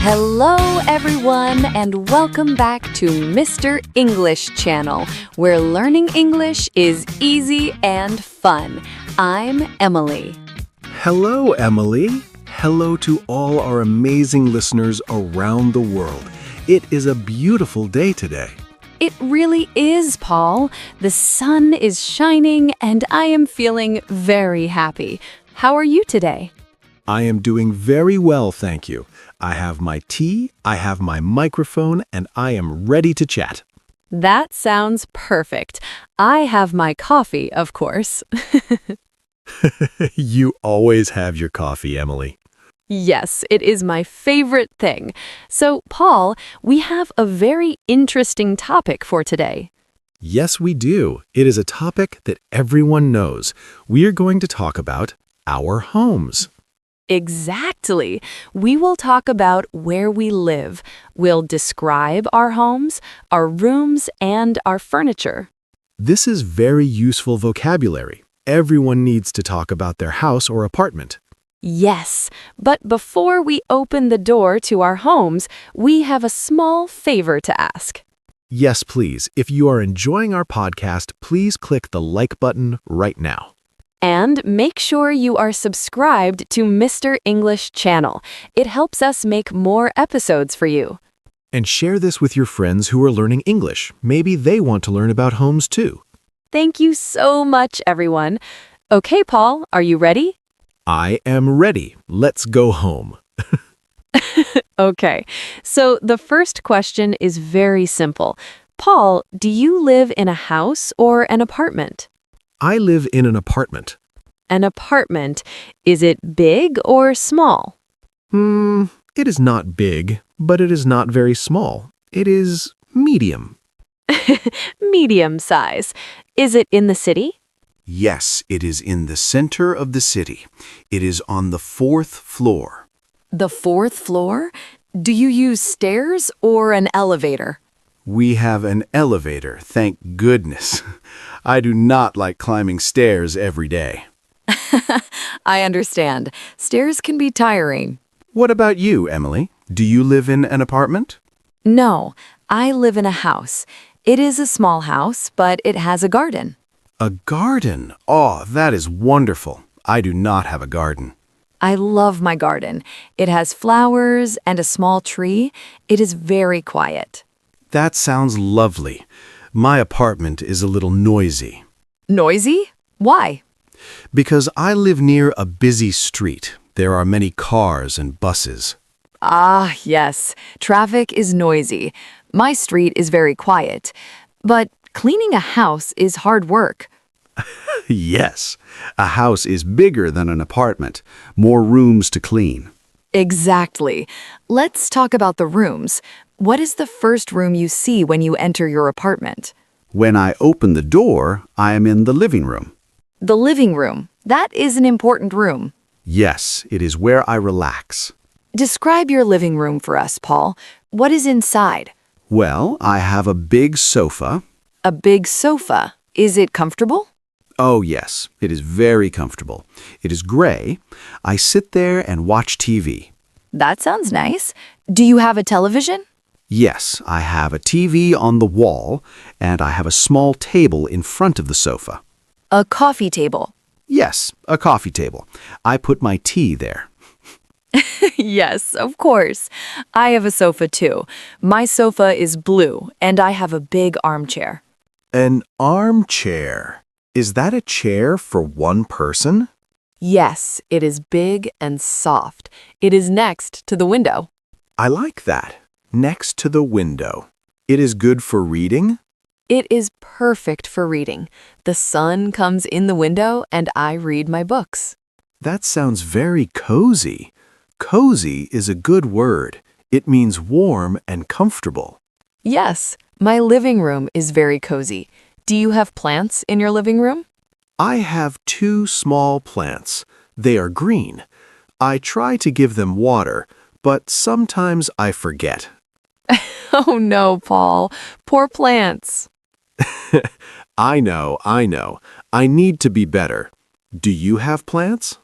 Hello, everyone, and welcome back to Mr. English Channel, where learning English is easy and fun. I'm Emily. Hello, Emily. Hello to all our amazing listeners around the world. It is a beautiful day today. It really is, Paul. The sun is shining, and I am feeling very happy. How are you today? I am doing very well, thank you. I have my tea, I have my microphone, and I am ready to chat. That sounds perfect. I have my coffee, of course. You always have your coffee, Emily. Yes, it is my favorite thing. So, Paul, we have a very interesting topic for today. Yes, we do. It is a topic that everyone knows. We are going to talk about our homes. Exactly. We will talk about where we live. We'll describe our homes, our rooms, and our furniture. This is very useful vocabulary. Everyone needs to talk about their house or apartment. Yes, but before we open the door to our homes, we have a small favor to ask. Yes, please. If you are enjoying our podcast, please click the like button right now. And make sure you are subscribed to Mr. English Channel. It helps us make more episodes for you. And share this with your friends who are learning English. Maybe they want to learn about homes too. Thank you so much, everyone. Okay, Paul, are you ready? I am ready. Let's go home. Okay, so the first question is very simple. Paul, do you live in a house or an apartment? I live in an apartment. An apartment, is it big or small? It is not big, but it is not very small. It is medium. Medium size. Is it in the city? Yes, it is in the center of the city. It is on the 4th floor. The 4th floor? Do you use stairs or an elevator? We have an elevator, thank goodness. I do not like climbing stairs every day. I understand. Stairs can be tiring. What about you, Emily? Do you live in an apartment? No, I live in a house. It is a small house, but it has a garden. A garden? Oh, that is wonderful. I do not have a garden. I love my garden. It has flowers and a small tree. It is very quiet. That sounds lovely. My apartment is a little noisy. Noisy? Why? Because I live near a busy street. There are many cars and buses. Ah, yes. Traffic is noisy. My street is very quiet. But cleaning a house is hard work. Yes, a house is bigger than an apartment. More rooms to clean. Exactly. Let's talk about the rooms. What is the first room you see when you enter your apartment? When I open the door, I am in the living room. The living room. That is an important room. Yes, it is where I relax. Describe your living room for us, Paul. What is inside? Well, I have a big sofa. A big sofa. Is it comfortable? Oh, yes, it is very comfortable. It is gray. I sit there and watch TV. That sounds nice. Do you have a television? Yes, I have a TV on the wall, and I have a small table in front of the sofa. A coffee table. Yes, a coffee table. I put my tea there. Yes, of course. I have a sofa too. My sofa is blue, and I have a big armchair. An armchair. Is that a chair for one person? Yes, it is big and soft. It is next to the window. I like that. Next to the window. It is good for reading? It is perfect for reading. The sun comes in the window and I read my books. That sounds very cozy. Cozy is a good word. It means warm and comfortable. Yes, my living room is very cozy. Do you have plants in your living room? I have 2 small plants. They are green. I try to give them water, but sometimes I forget. Oh no, Paul. Poor plants. I know. I need to be better. Do you have plants?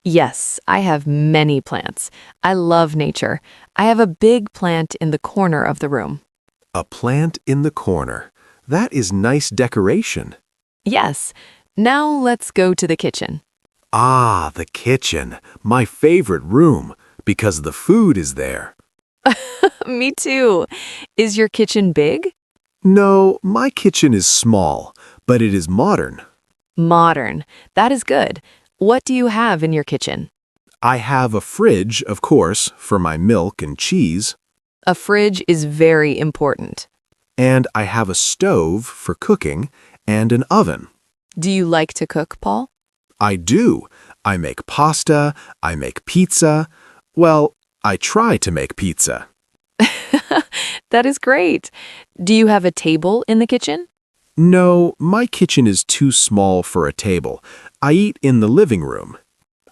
Yes, I have many plants. I love nature. I have a big plant in the corner of the room. A plant in the corner. That is nice decoration. Yes. Now let's go to the kitchen. Ah, the kitchen. My favorite room, because the food is there. Me too. Is your kitchen big? No, my kitchen is small, but it is modern. Modern. That is good. What do you have in your kitchen? I have a fridge, of course, for my milk and cheese, A fridge is very important. and I have a stove for cooking and an oven. Do you like to cook, Paul? I do. I make pasta, I make pizza. Well, I try to make pizza. That is great. Do you have a table in the kitchen? No, my kitchen is too small for a table. I eat in the living room.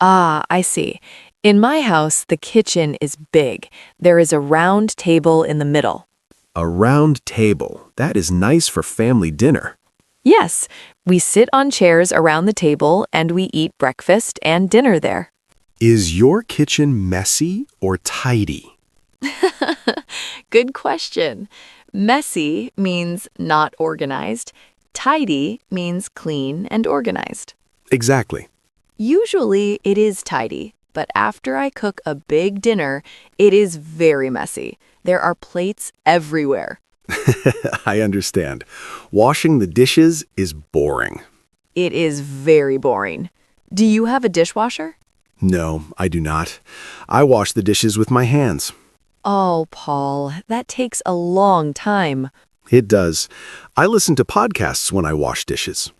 Ah, I see. In my house, the kitchen is big. There is a round table in the middle. A round table. That is nice for family dinner. Yes, we sit on chairs around the table and we eat breakfast and dinner there. Is your kitchen messy or tidy? Good question. Messy means not organized. Tidy means clean and organized. Exactly. Usually it is tidy, but after I cook a big dinner, it is very messy. There are plates everywhere. I understand. Washing the dishes is boring. It is very boring. Do you have a dishwasher? No, I do not. I wash the dishes with my hands. Oh, Paul, that takes a long time. It does. I listen to podcasts when I wash dishes.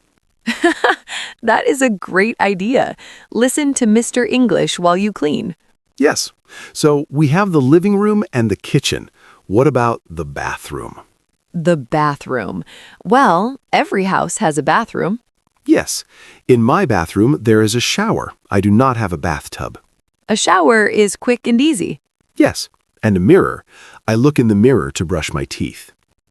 That is a great idea. Listen to Mr. English while you clean. Yes. So we have the living room and the kitchen. What about the bathroom? The bathroom. Well, every house has a bathroom. Yes. In my bathroom, there is a shower. I do not have a bathtub. A shower is quick and easy. Yes. And a mirror. I look in the mirror to brush my teeth.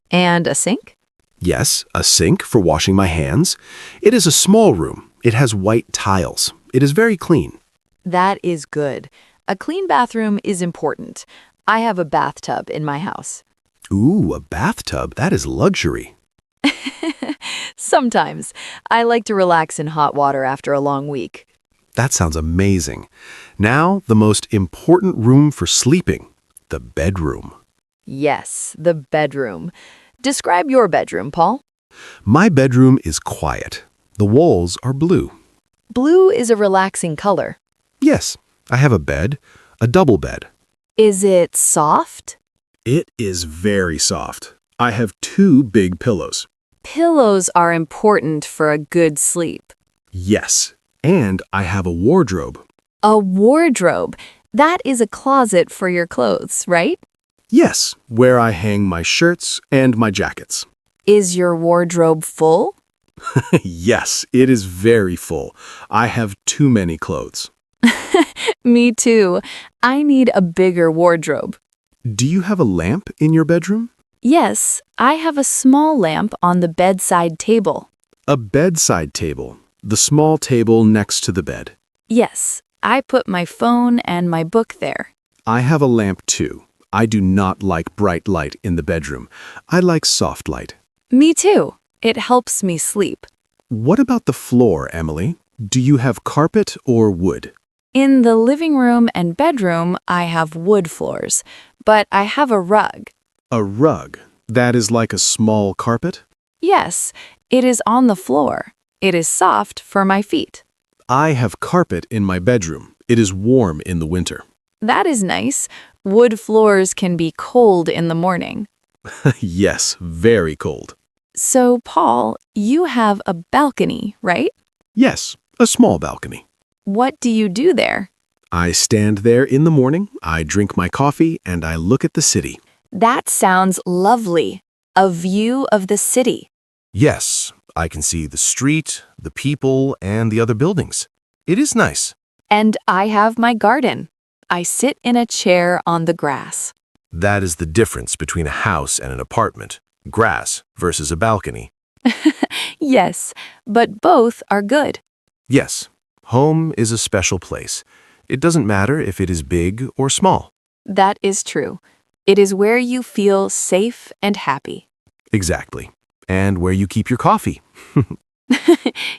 And a sink? Yes, a sink for washing my hands. It is a small room. It has white tiles. It is very clean. That is good. A clean bathroom is important. I have a bathtub in my house. Ooh, a bathtub. That is luxury. Sometimes. I like to relax in hot water after a long week. That sounds amazing. Now, the most important room for sleeping, the bedroom. Yes, the bedroom. Describe your bedroom, Paul. My bedroom is quiet. The walls are blue. Blue is a relaxing color. Yes, I have a bed, a double bed. Is it soft? It is very soft. I have 2 big pillows. Pillows are important for a good sleep. Yes, and I have a wardrobe. A wardrobe. That is a closet for your clothes, right? Yes, where I hang my shirts and my jackets. Is your wardrobe full? Yes, it is very full. I have too many clothes. Me too. I need a bigger wardrobe. Do you have a lamp in your bedroom? Yes, I have a small lamp on the bedside table. A bedside table, the small table next to the bed. Yes, I put my phone and my book there. I have a lamp too. I do not like bright light in the bedroom. I like soft light. Me too. It helps me sleep. What about the floor, Emily? Do you have carpet or wood? In the living room and bedroom, I have wood floors, but I have a rug. A rug. That is like a small carpet? Yes, it is on the floor. It is soft for my feet. I have carpet in my bedroom. It is warm in the winter. That is nice. Wood floors can be cold in the morning. Yes, very cold. So, Paul, you have a balcony, right? Yes, a small balcony. What do you do there? I stand there in the morning, I drink my coffee, and I look at the city. That sounds lovely. A view of the city. Yes, I can see the street, the people, and the other buildings. It is nice. And I have my garden. I sit in a chair on the grass. That is the difference between a house and an apartment. Grass versus a balcony. Yes, but both are good. Yes, Home is a special place. It doesn't matter if it is big or small. That is true. It is where you feel safe and happy. Exactly. And where you keep your coffee.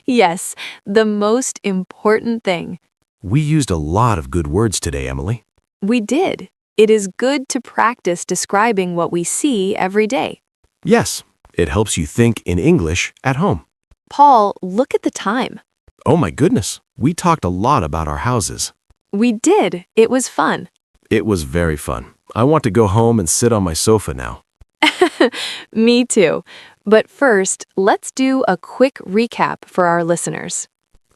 Yes, the most important thing. We used a lot of good words today, Emily. We did. It is good to practice describing what we see every day. Yes, it helps you think in English at home. Paul, look at the time. Oh my goodness, we talked a lot about our houses. We did. It was fun. It was very fun. I want to go home and sit on my sofa now. Me too. But first, let's do a quick recap for our listeners.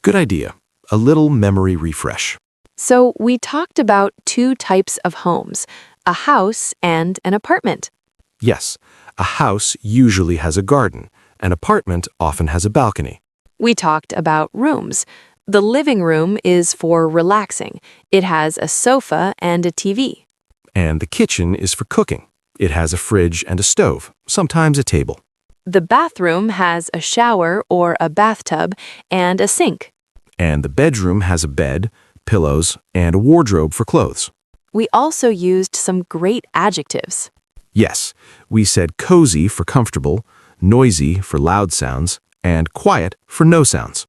Good idea. A little memory refresh. So, we talked about two types of homes, a house and an apartment. Yes, a house usually has a garden. An apartment often has a balcony. We talked about rooms. The living room is for relaxing. It has a sofa and a TV. And the kitchen is for cooking. It has a fridge and a stove, sometimes a table. The bathroom has a shower or a bathtub and a sink. And the bedroom has a bed, pillows, and a wardrobe for clothes. We also used some great adjectives. Yes, we said cozy for comfortable, noisy for loud sounds, and quiet for no sounds.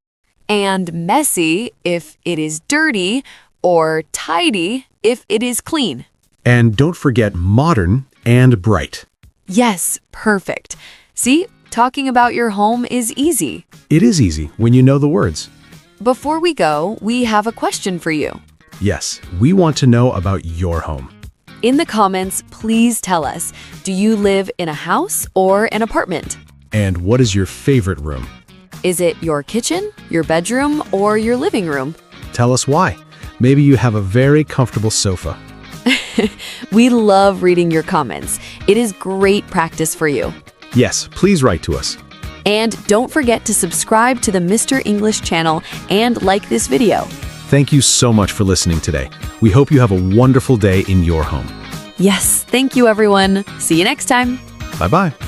And messy if it is dirty, or tidy if it is clean. And don't forget modern and bright. Yes, perfect. See, talking about your home is easy. It is easy when you know the words. Before we go, we have a question for you. Yes, we want to know about your home. In the comments, please tell us, do you live in a house or an apartment? And what is your favorite room? Is it your kitchen, your bedroom, or your living room? Tell us why. Maybe you have a very comfortable sofa. We love reading your comments. It is great practice for you. Yes, please write to us. And don't forget to subscribe to the Mr. English channel and like this video. Thank you so much for listening today. We hope you have a wonderful day in your home. Yes, thank you everyone. See you next time. Bye-bye.